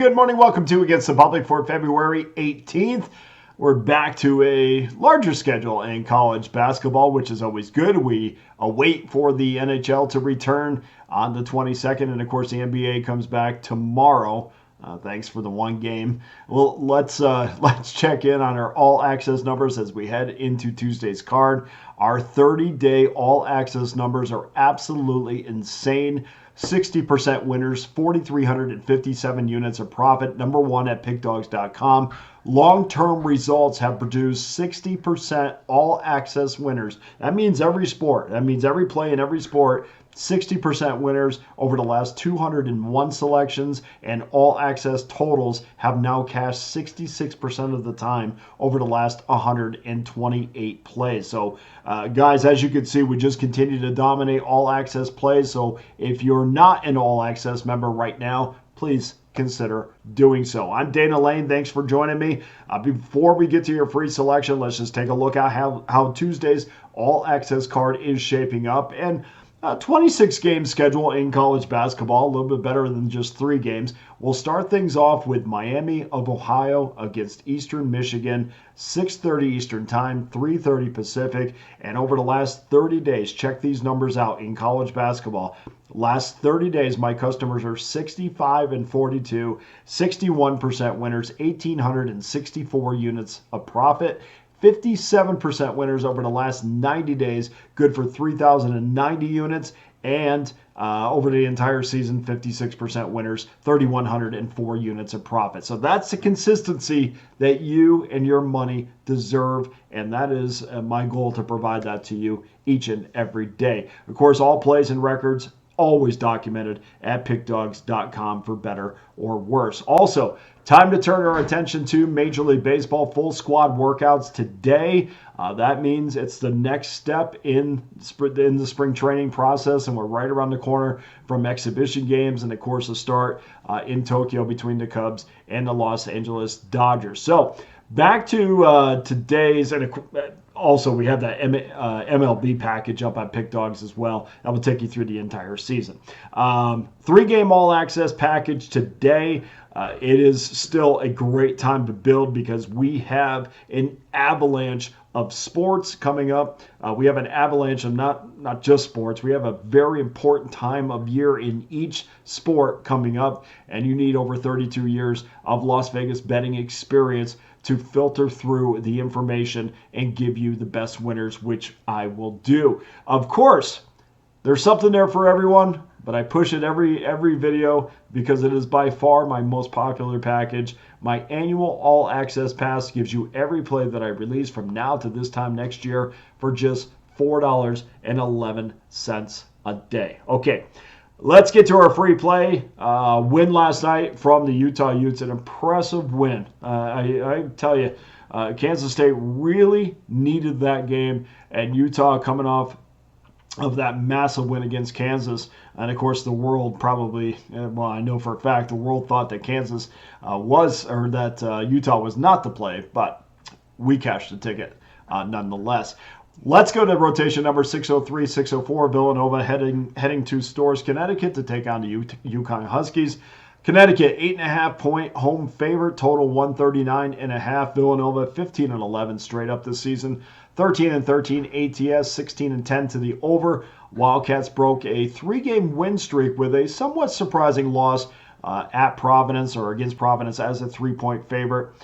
Good morning. Welcome to Against the Public for February 18th. We're back to a larger schedule in college basketball, which is always good. We await for the NHL to return on the 22nd, and of course the NBA comes back tomorrow. Thanks for the one game. Well, let's check in on our all access numbers as we head into Tuesday's card. Our 30-day all access numbers are absolutely insane. 60% winners, 4,357 units of profit. Number one at Pickdawgz.com. Long-term results have produced 60% all access winners. That means every sport. That means every play in every sport. 60% winners over the last 201 selections, and all access totals have now cashed 66% of the time over the last 128 plays. So guys, as you can see, we just continue to dominate all access plays. So if you're not an all access member right now, please consider doing so. I'm Dana Lane. Thanks for joining me. Before we get to your free selection, let's just take a look at how Tuesday's all access card is shaping up. And 26 game schedule in college basketball, a little bit better than just 3 games. We'll start things off with Miami of Ohio against Eastern Michigan, 6:30 Eastern Time, 3:30 Pacific. And over the last 30 days, check these numbers out in college basketball. Last 30 days, my customers are 65-42, 61% winners, 1,864 units of profit. 57% winners over the last 90 days, good for 3,090 units, and over the entire season, 56% winners, 3,104 units of profit. So that's the consistency that you and your money deserve, and that is my goal, to provide that to you each and every day. Of course, all plays and records always documented at pickdawgz.com for better or worse. Also, time to turn our attention to Major League Baseball full squad workouts today. That means it's the next step in the spring training process, and we're right around the corner from exhibition games and, of course, a start in Tokyo between the Cubs and the Los Angeles Dodgers. So back to today's, and also we have that MLB package up at Pick Dawgz as well. That will take you through the entire season. 3-game all-access package today. It is still a great time to build because we have an avalanche of sports coming up. We have an avalanche of not just sports. We have a very important time of year in each sport coming up, and you need over 32 years of Las Vegas betting experience to filter through the information and give you the best winners, which I will do. Of course, there's something there for everyone, but I push it every video because it is by far my most popular package. My annual all access pass gives you every play that I release from now to this time next year for just $4.11 a day. Okay, let's get to our free play. Win last night from the Utah Utes, an impressive win. I tell you, Kansas State really needed that game, and Utah coming off of that massive win against Kansas. And of course, the world probably, well, I know for a fact, the world thought that Utah was not to play, but we cashed the ticket nonetheless. Let's go to rotation number 603, 604. Villanova heading to Storrs, Connecticut to take on the UConn Huskies. Connecticut, 8.5-point home favorite, total 139.5. Villanova, 15-11 straight up this season. 13-13 ATS, 16-10 to the over. Wildcats broke a 3-game win streak with a somewhat surprising loss at Providence, or against Providence, as a 3-point favorite.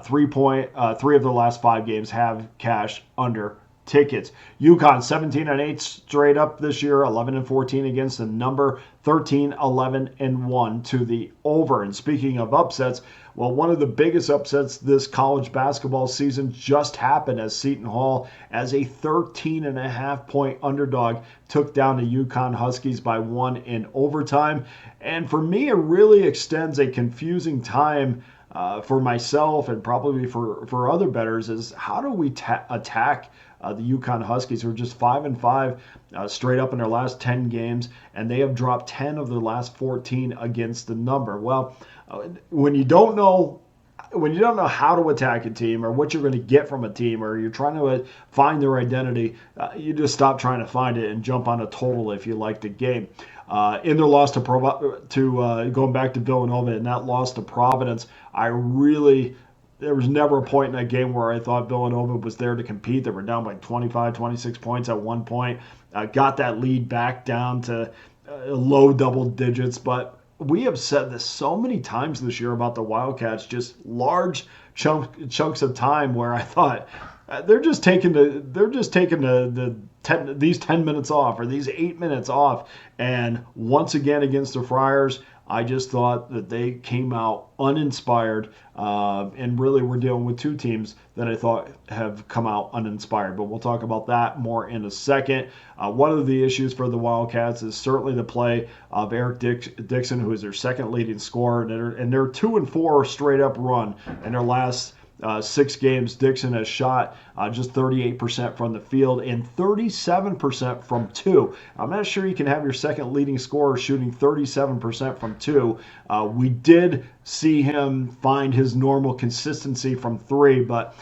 3 of the last 5 games have cashed under tickets. UConn 17-8 straight up this year, 11-14 against the number, 13-11-1 to the over. And speaking of upsets, well, one of the biggest upsets this college basketball season just happened as Seton Hall, as a 13.5-point underdog, took down the UConn Huskies by 1 in overtime. And for me, it really extends a confusing time for myself and probably for other bettors, is how do we attack the UConn Huskies, who are just 5-5 straight up in their last 10 games, and they have dropped 10 of their last 14 against the number. Well, when you don't know when you don't know how to attack a team or what you're going to get from a team, or you're trying to find their identity, you just stop trying to find it and jump on a total if you like the game. In their loss to going back to Villanova and that loss to Providence, there was never a point in that game where I thought Villanova was there to compete. They were down by 25, 26 points at one point. Got that lead back down to low double digits. But we have said this so many times this year about the Wildcats, just large chunks of time where I thought they're just taking these 10 minutes off or these 8 minutes off. And once again against the Friars, I just thought that they came out uninspired, and really we're dealing with two teams that I thought have come out uninspired. But we'll talk about that more in a second. One of the issues for the Wildcats is certainly the play of Eric Dixon, who is their second leading scorer, and they're 2-4 straight up run in their last 6 games. Dixon has shot just 38% from the field and 37% from 2. I'm not sure you can have your second leading scorer shooting 37% from 2. We did see him find his normal consistency from 3, but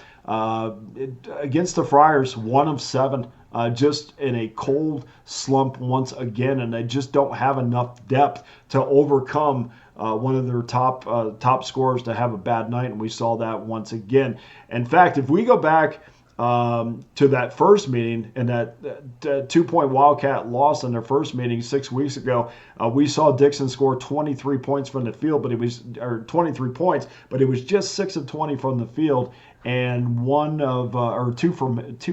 against the Friars, 1 of 7. Just in a cold slump once again, and they just don't have enough depth to overcome one of their top scorers to have a bad night, and we saw that once again. In fact, if we go back to that first meeting and that 2-point Wildcat loss in their first meeting 6 weeks ago, we saw Dixon score 23 points from the field, but it was 23 points, but it was just 6 of 20 from the field and 2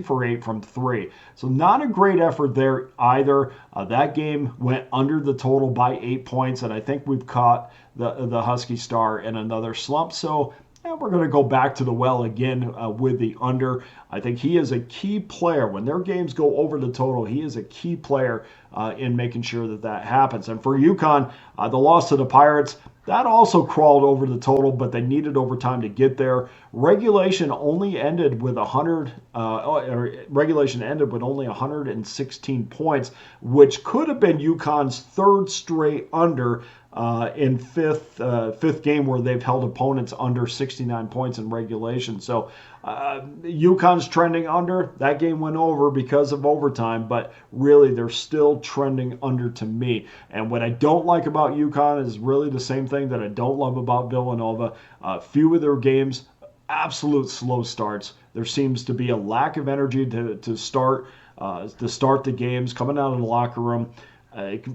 for 8 from 3. So not a great effort there either. That game went under the total by 8 points, and I think we've caught the Husky Star in another slump. So we're going to go back to the well again with the under. I think he is a key player. When their games go over the total, he is a key player in making sure that happens. And for UConn, the loss to the Pirates, that also crawled over the total, but they needed overtime to get there. Regulation ended with only 116 points, which could have been UConn's third straight under in fifth game where they've held opponents under 69 points in regulation. So UConn's trending under. That game went over because of overtime, but really they're still trending under to me. And what I don't like about UConn is really the same thing that I don't love about Villanova. Few of their games, absolute slow starts. There seems to be a lack of energy to start the games, coming out of the locker room.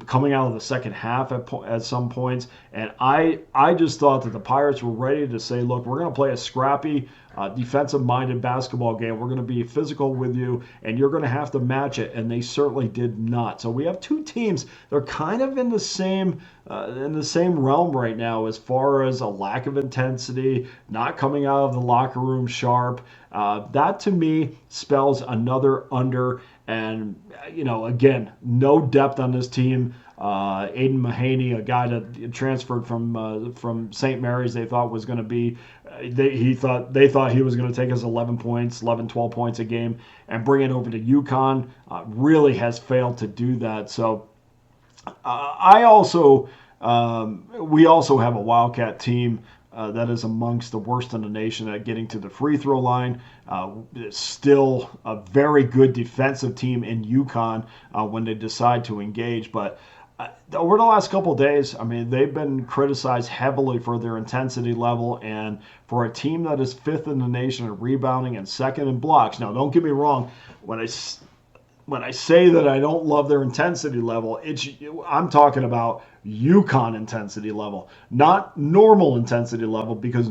Coming out of the second half at some points. And I just thought that the Pirates were ready to say, look, we're going to play a scrappy, defensive-minded basketball game. We're going to be physical with you, and you're going to have to match it. And they certainly did not. So we have two teams. They're kind of in the same realm right now as far as a lack of intensity, not coming out of the locker room sharp. That, to me, spells another under. And, again, no depth on this team. Aiden Mahaney, a guy that transferred from St. Mary's, they thought was going to be, they thought he was going to take us 11 points, 11, 12 points a game and bring it over to UConn. Really has failed to do that. So we also have a Wildcat team that is amongst the worst in the nation at getting to the free throw line. Still a very good defensive team in UConn when they decide to engage. But over the last couple of days, they've been criticized heavily for their intensity level, and for a team that is 5th in the nation in rebounding and 2nd in blocks. Now, don't get me wrong. When I say that I don't love their intensity level, I'm talking about UConn intensity level, not normal intensity level, because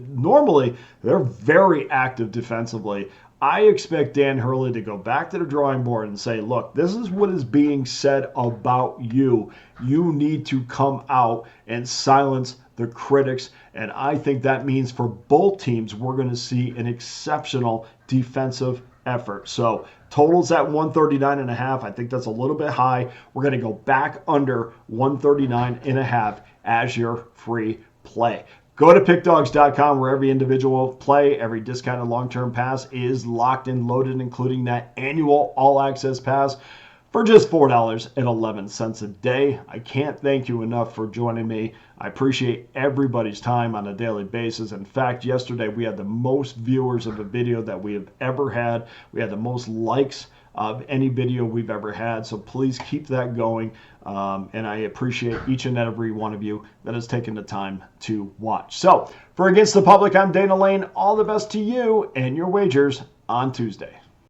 normally they're very active defensively. I expect Dan Hurley to go back to the drawing board and say, look, this is what is being said about you. You need to come out and silence the critics. And I think that means for both teams, we're going to see an exceptional defensive effort. So totals at 139.5. I think that's a little bit high. We're going to go back under 139.5 as your free play. Go to pickdawgz.com, where every individual play, every discounted long-term pass is locked and loaded, including that annual all-access pass. for just $4.11 a day. I can't thank you enough for joining me. I appreciate everybody's time on a daily basis. In fact, yesterday we had the most viewers of a video that we have ever had. We had the most likes of any video we've ever had. So please keep that going. And I appreciate each and every one of you that has taken the time to watch. So for Against the Public, I'm Dana Lane. All the best to you and your wagers on Tuesday.